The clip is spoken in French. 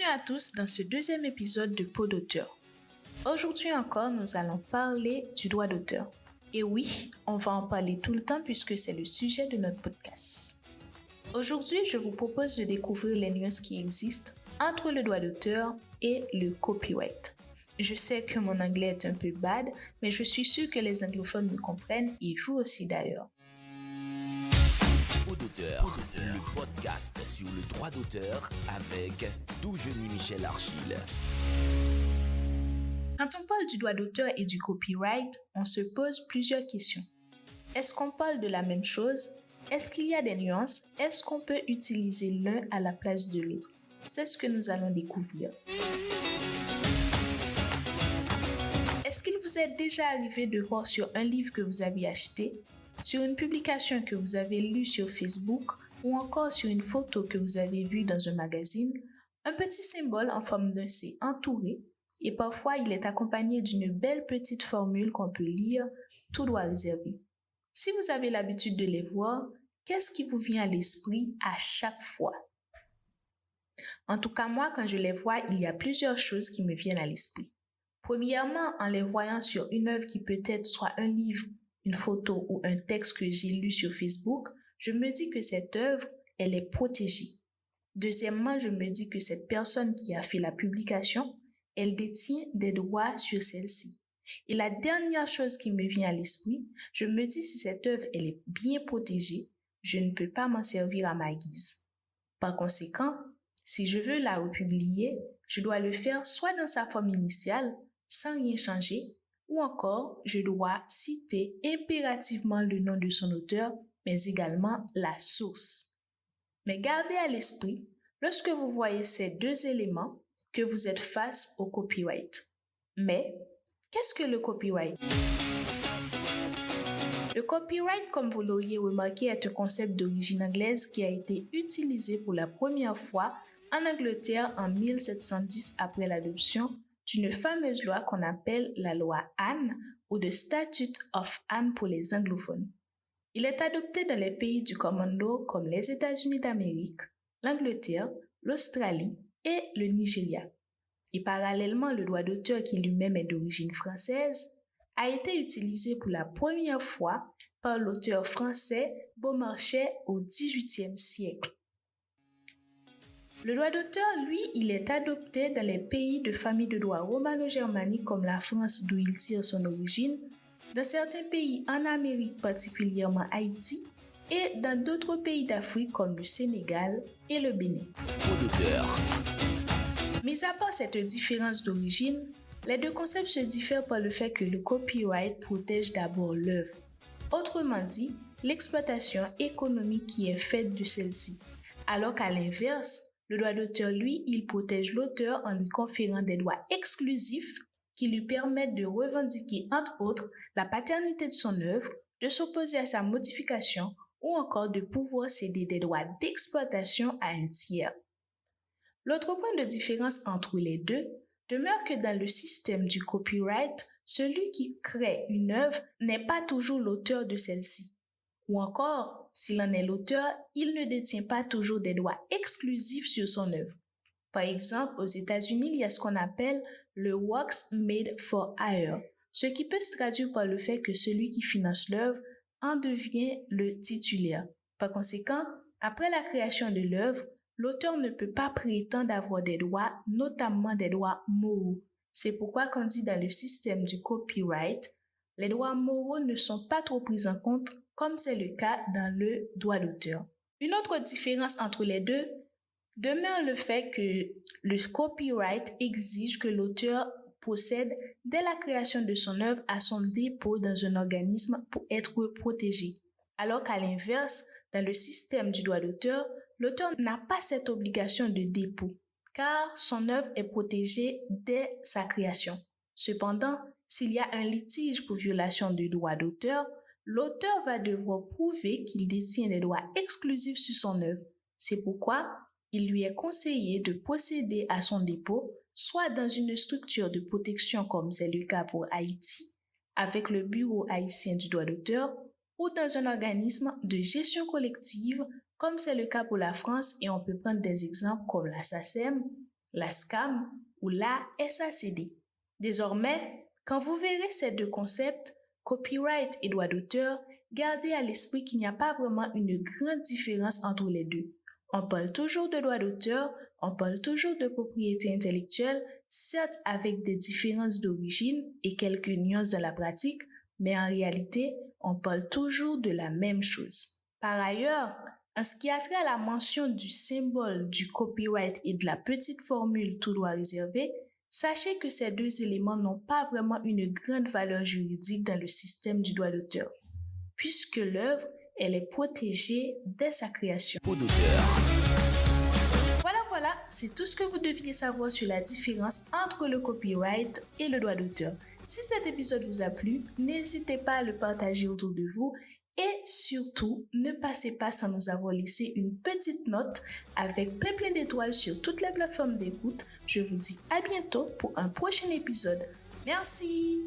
à tous dans ce deuxième épisode de Peau d'auteur. Aujourd'hui encore, nous allons parler du droit d'auteur. Et oui, on va en parler tout le temps puisque c'est le sujet de notre podcast. Aujourd'hui, je vous propose de découvrir les nuances qui existent entre le droit d'auteur et le copyright. Je sais que mon anglais est un peu bad, mais je suis sûre que les anglophones me comprennent et vous aussi d'ailleurs. Peau d'auteur, le podcast sur le droit d'auteur avec Doujeni Michel Archil. Quand on parle du droit d'auteur et du copyright, on se pose plusieurs questions. Est-ce qu'on parle de la même chose? Est-ce qu'il y a des nuances? Est-ce qu'on peut utiliser l'un à la place de l'autre? C'est ce que nous allons découvrir. Est-ce qu'il vous est déjà arrivé de voir sur un livre que vous avez acheté, sur une publication que vous avez lue sur Facebook ou encore sur une photo que vous avez vue dans un magazine, un petit symbole en forme d'un C entouré et parfois il est accompagné d'une belle petite formule qu'on peut lire « Tout droit réservé ». Si vous avez l'habitude de les voir, qu'est-ce qui vous vient à l'esprit à chaque fois? En tout cas, moi, quand je les vois, il y a plusieurs choses qui me viennent à l'esprit. Premièrement, en les voyant sur une œuvre qui peut être soit un livre, une photo ou un texte que j'ai lu sur Facebook, je me dis que cette œuvre, elle est protégée. Deuxièmement, je me dis que cette personne qui a fait la publication, elle détient des droits sur celle-ci. Et la dernière chose qui me vient à l'esprit, je me dis si cette œuvre elle est bien protégée, je ne peux pas m'en servir à ma guise. Par conséquent, si je veux la republier, je dois le faire soit dans sa forme initiale, sans rien changer, ou encore je dois citer impérativement le nom de son auteur, mais également la source. Mais gardez à l'esprit, lorsque vous voyez ces deux éléments, que vous êtes face au copyright. Mais, qu'est-ce que le copyright? Le copyright, comme vous l'auriez remarqué, est un concept d'origine anglaise qui a été utilisé pour la première fois en Angleterre en 1710 après l'adoption d'une fameuse loi qu'on appelle la loi Anne ou The Statute of Anne pour les anglophones. Il est adopté dans les pays du Common Law comme les États-Unis d'Amérique, l'Angleterre, l'Australie et le Nigeria. Et parallèlement, le droit d'auteur qui lui-même est d'origine française a été utilisé pour la première fois par l'auteur français Beaumarchais au XVIIIe siècle. Le droit d'auteur, lui, il est adopté dans les pays de famille de droit romano-germanique comme la France d'où il tire son origine, dans certains pays en Amérique, particulièrement Haïti, et dans d'autres pays d'Afrique comme le Sénégal et le Bénin. Peau d'auteur. Mis à part cette différence d'origine, les deux concepts se diffèrent par le fait que le copyright protège d'abord l'œuvre. Autrement dit, l'exploitation économique qui est faite de celle-ci. Alors qu'à l'inverse, le droit d'auteur, lui, il protège l'auteur en lui conférant des droits exclusifs qui lui permettent de revendiquer, entre autres, la paternité de son œuvre, de s'opposer à sa modification ou encore de pouvoir céder des droits d'exploitation à un tiers. L'autre point de différence entre les deux demeure que dans le système du copyright, celui qui crée une œuvre n'est pas toujours l'auteur de celle-ci. Ou encore, s'il en est l'auteur, il ne détient pas toujours des droits exclusifs sur son œuvre. Par exemple, aux États-Unis, il y a ce qu'on appelle le Works Made for Hire, ce qui peut se traduire par le fait que celui qui finance l'œuvre en devient le titulaire. Par conséquent, après la création de l'œuvre, l'auteur ne peut pas prétendre avoir des droits, notamment des droits moraux. C'est pourquoi qu'on dit dans le système du copyright, les droits moraux ne sont pas trop pris en compte comme c'est le cas dans le droit d'auteur. Une autre différence entre les deux demeure le fait que le copyright exige que l'auteur possède dès la création de son œuvre à son dépôt dans un organisme pour être protégé. Alors qu'à l'inverse, dans le système du droit d'auteur, l'auteur n'a pas cette obligation de dépôt, car son œuvre est protégée dès sa création. Cependant, s'il y a un litige pour violation du droit d'auteur, l'auteur va devoir prouver qu'il détient des droits exclusifs sur son œuvre. C'est pourquoi il lui est conseillé de procéder à son dépôt, soit dans une structure de protection comme c'est le cas pour Haïti, avec le Bureau haïtien du droit d'auteur, ou dans un organisme de gestion collective, comme c'est le cas pour la France, et on peut prendre des exemples comme la SACEM, la SCAM ou la SACD. Désormais, quand vous verrez ces deux concepts, copyright et droit d'auteur, gardez à l'esprit qu'il n'y a pas vraiment une grande différence entre les deux. On parle toujours de droit d'auteur, on parle toujours de propriété intellectuelle, certes avec des différences d'origine et quelques nuances dans la pratique, mais en réalité, on parle toujours de la même chose. Par ailleurs, en ce qui a trait à la mention du symbole du copyright et de la petite formule tout droit réservé, sachez que ces deux éléments n'ont pas vraiment une grande valeur juridique dans le système du droit d'auteur, puisque l'œuvre, elle est protégée dès sa création. Pot d'auteur. Voilà, c'est tout ce que vous deviez savoir sur la différence entre le copyright et le droit d'auteur. Si cet épisode vous a plu, n'hésitez pas à le partager autour de vous et surtout, ne passez pas sans nous avoir laissé une petite note avec plein d'étoiles sur toutes les plateformes d'écoute. Je vous dis à bientôt pour un prochain épisode. Merci!